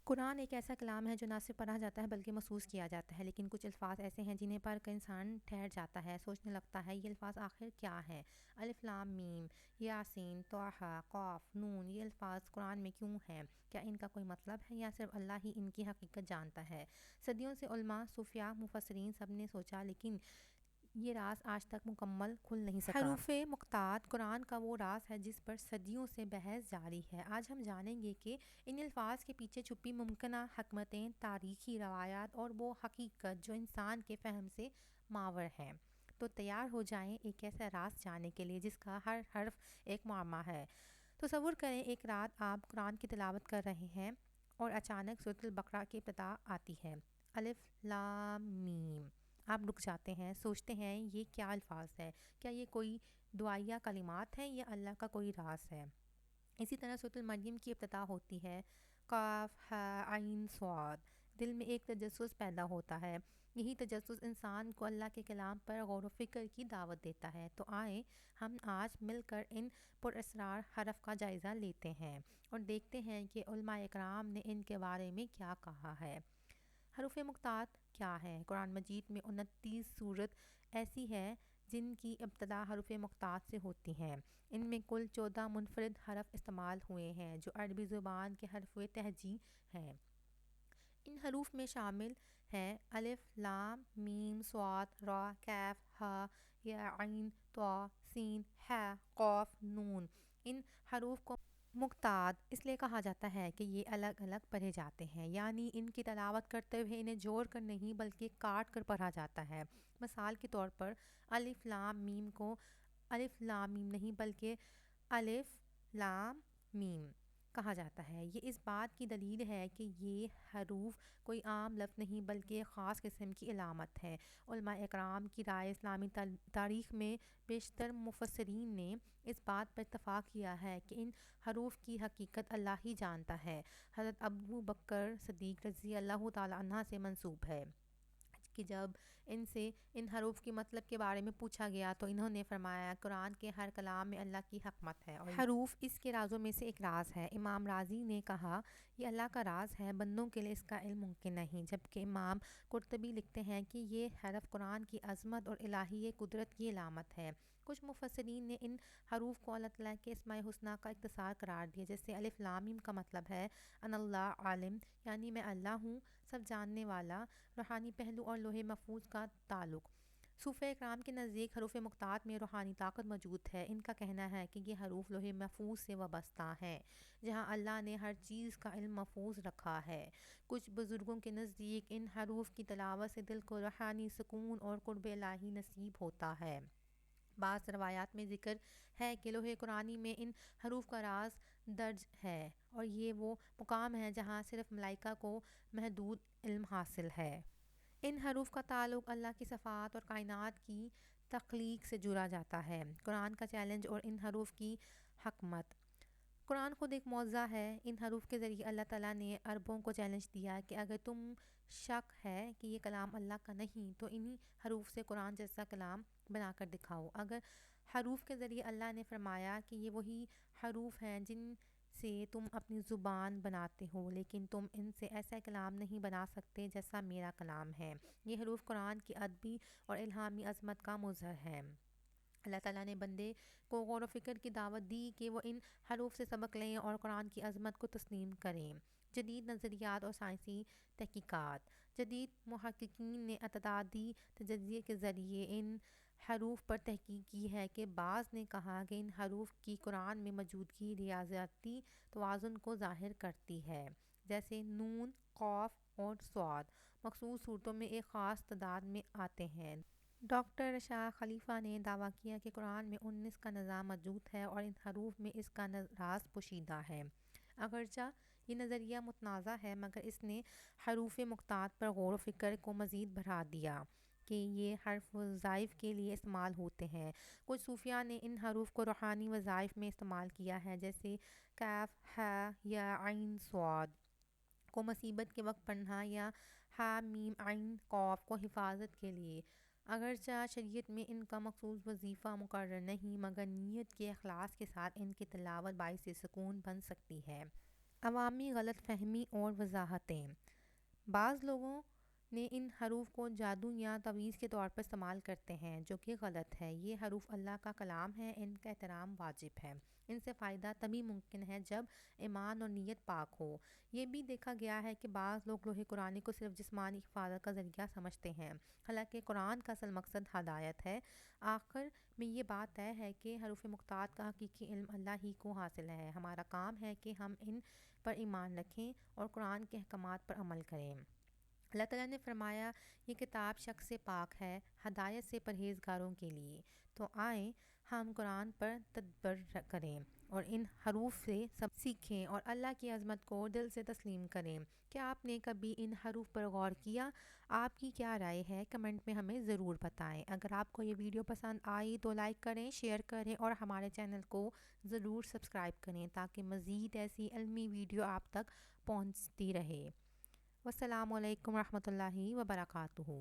قرآن ایک ایسا کلام ہے جو نہ صرف پڑھا جاتا ہے بلکہ محسوس کیا جاتا ہے، لیکن کچھ الفاظ ایسے ہیں جنہیں پڑھ کر انسان ٹھہر جاتا ہے، سوچنے لگتا ہے یہ الفاظ آخر کیا ہیں۔ الف لام میم، یاسین، طٰہٰ، قاف، نون، یہ الفاظ قرآن میں کیوں ہیں؟ کیا ان کا کوئی مطلب ہے یا صرف اللہ ہی ان کی حقیقت جانتا ہے؟ صدیوں سے علماء، صوفیاء، مفسرین سب نے سوچا، لیکن یہ راز آج تک مکمل کھل نہیں سکا۔ حروف مقطعات قرآن کا وہ راز ہے جس پر صدیوں سے بحث جاری ہے۔ آج ہم جانیں گے کہ ان الفاظ کے پیچھے چھپی ممکنہ حکمتیں، تاریخی روایات اور وہ حقیقت جو انسان کے فہم سے ماور ہے۔ تو تیار ہو جائیں ایک ایسا راز جاننے کے لیے جس کا ہر حرف ایک معمہ ہے۔ تصور کریں ایک رات آپ قرآن کی تلاوت کر رہے ہیں اور اچانک سورۃ البقرہ کی ابتدا آتی ہے، الف لام میم۔ آپ رک جاتے ہیں، سوچتے ہیں یہ کیا الفاظ ہے؟ کیا یہ کوئی دعائیہ کلمات ہیں یا اللہ کا کوئی راز ہے؟ اسی طرح سورۃ المریم کی ابتدا ہوتی ہے، قاف ہا عین صاد۔ دل میں ایک تجسس پیدا ہوتا ہے، یہی تجسس انسان کو اللہ کے کلام پر غور و فکر کی دعوت دیتا ہے۔ تو آئیں ہم آج مل کر ان پراسرار حرف کا جائزہ لیتے ہیں اور دیکھتے ہیں کہ علماء اکرام نے ان کے بارے میں کیا کہا ہے۔ حروف مقطعات کیا ہیں؟ قرآن مجید میں 29 صورت ایسی ہے جن کی ابتدا حروف مقطعات سے ہوتی ہیں۔ ان میں کل 14 منفرد حرف استعمال ہوئے ہیں جو عربی زبان کے حروف تہجی ہیں۔ ان حروف میں شامل ہیں الف لام میم صاد را کاف ہا یا عین طا سین ہا قاف نون۔ ان حروف کو مقطعات اس لیے کہا جاتا ہے کہ یہ الگ الگ پڑھے جاتے ہیں، یعنی ان کی تلاوت کرتے ہوئے انہیں جوڑ کر نہیں بلکہ کاٹ کر پڑھا جاتا ہے۔ مثال کے طور پر الف لام میم کو الف لام میم نہیں بلکہ الف لام میم کہا جاتا ہے۔ یہ اس بات کی دلیل ہے کہ یہ حروف کوئی عام لفظ نہیں بلکہ ایک خاص قسم کی علامت ہے۔ علماء اکرام کی رائے اسلامی تاریخ میں بیشتر مفسرین نے اس بات پر اتفاق کیا ہے کہ ان حروف کی حقیقت اللہ ہی جانتا ہے۔ حضرت ابو بکر صدیق رضی اللہ تعالیٰ عنہ سے منسوب ہے کہ جب ان سے ان حروف کے مطلب کے بارے میں پوچھا گیا تو انہوں نے فرمایا، قرآن کے ہر کلام میں اللہ کی حکمت ہے اور حروف اس کے رازوں میں سے ایک راز ہے۔ امام رازی نے کہا، یہ اللہ کا راز ہے، بندوں کے لیے اس کا علم ممکن نہیں، جبکہ امام قرطبی لکھتے ہیں کہ یہ حرف قرآن کی عظمت اور الہی قدرت کی علامت ہے۔ کچھ مفسرین نے ان حروف کو اللہ تعالیٰ کے اسماء الحسنی کا اختصار قرار دیا، جیسے الف لام میم کا مطلب ہے انا اللہ عالم، یعنی میں اللہ ہوں، سب جاننے والا۔ روحانی پہلو اور لوح محفوظ کا تعلق۔ صوفیہ اکرام کے نزدیک حروف مقطعات میں روحانی طاقت موجود ہے۔ ان کا کہنا ہے کہ یہ حروف لوح محفوظ سے وابستہ ہیں، جہاں اللہ نے ہر چیز کا علم محفوظ رکھا ہے۔ کچھ بزرگوں کے نزدیک ان حروف کی تلاوت سے دل کو روحانی سکون اور قرب الہی نصیب ہوتا ہے۔ بعض روایات میں ذکر ہے کہ لوح قرآنی میں ان حروف کا راز درج ہے اور یہ وہ مقام ہے جہاں صرف ملائکہ کو محدود علم حاصل ہے۔ ان حروف کا تعلق اللہ کی صفات اور کائنات کی تخلیق سے جڑا جاتا ہے۔ قرآن کا چیلنج اور ان حروف کی حکمت۔ قرآن خود ایک معجزہ ہے۔ ان حروف کے ذریعے اللہ تعالیٰ نے عربوں کو چیلنج دیا کہ اگر تم شک ہے کہ یہ کلام اللہ کا نہیں تو انہی حروف سے قرآن جیسا کلام بنا کر دکھاؤ۔ اگر حروف کے ذریعے اللہ نے فرمایا کہ یہ وہی حروف ہیں جن سے تم اپنی زبان بناتے ہو، لیکن تم ان سے ایسا کلام نہیں بنا سکتے جیسا میرا کلام ہے۔ یہ حروف قرآن کی ادبی اور الہامی عظمت کا مظہر ہیں۔ اللہ تعالیٰ نے بندے کو غور و فکر کی دعوت دی کہ وہ ان حروف سے سبق لیں اور قرآن کی عظمت کو تسلیم کریں۔ جدید نظریات اور سائنسی تحقیقات۔ جدید محققین نے اعتدادی تجزیے کے ذریعے ان حروف پر تحقیق کی ہے کہ بعض نے کہا کہ ان حروف کی قرآن میں موجودگی ریاضیاتی توازن کو ظاہر کرتی ہے، جیسے نون، قاف اور صاد مخصوص صورتوں میں ایک خاص تعداد میں آتے ہیں۔ ڈاکٹر رشا خلیفہ نے دعویٰ کیا کہ قرآن میں 19 کا نظام موجود ہے اور ان حروف میں اس کا راز پوشیدہ ہے۔ اگرچہ یہ نظریہ متنازع ہے مگر اس نے حروف مقطعات پر غور و فکر کو مزید بڑھا دیا کہ یہ حرف وظائف کے لیے استعمال ہوتے ہیں۔ کچھ صوفیاء نے ان حروف کو روحانی وظائف میں استعمال کیا ہے، جیسے کاف ہا یا عین صاد کو مصیبت کے وقت پڑھنا یا ہا میم عین قاف کو حفاظت کے لیے۔ اگرچہ شریعت میں ان کا مخصوص وظیفہ مقرر نہیں مگر نیت کے اخلاص کے ساتھ ان کی تلاوت باعث سکون بن سکتی ہے۔ عوامی غلط فہمی اور وضاحتیں۔ بعض لوگوں نے ان حروف کو جادو یا تعویذ کے طور پر استعمال کرتے ہیں، جو کہ غلط ہے۔ یہ حروف اللہ کا کلام ہے، ان کا احترام واجب ہے۔ ان سے فائدہ تبھی ممکن ہے جب ایمان اور نیت پاک ہو۔ یہ بھی دیکھا گیا ہے کہ بعض لوگ لوح قرآن کو صرف جسمانی حفاظت کا ذریعہ سمجھتے ہیں، حالانکہ قرآن کا اصل مقصد ہدایت ہے۔ آخر میں یہ بات طے ہے کہ حروف مقطعات کا حقیقی علم اللہ ہی کو حاصل ہے۔ ہمارا کام ہے کہ ہم ان پر ایمان رکھیں اور قرآن کے احکامات پر عمل کریں۔ اللہ تعالیٰ نے فرمایا، یہ کتاب شک سے پاک ہے، ہدایت سے پرہیزگاروں کے لیے۔ تو آئیں ہم قرآن پر تدبر کریں اور ان حروف سے سب سیکھیں اور اللہ کی عظمت کو دل سے تسلیم کریں۔ کیا آپ نے کبھی ان حروف پر غور کیا؟ آپ کی کیا رائے ہے؟ کمنٹ میں ہمیں ضرور بتائیں۔ اگر آپ کو یہ ویڈیو پسند آئی تو لائک کریں، شیئر کریں اور ہمارے چینل کو ضرور سبسکرائب کریں تاکہ مزید ایسی علمی ویڈیو آپ تک پہنچتی رہے۔ والسلام علیکم ورحمۃ اللہ وبرکاتہ۔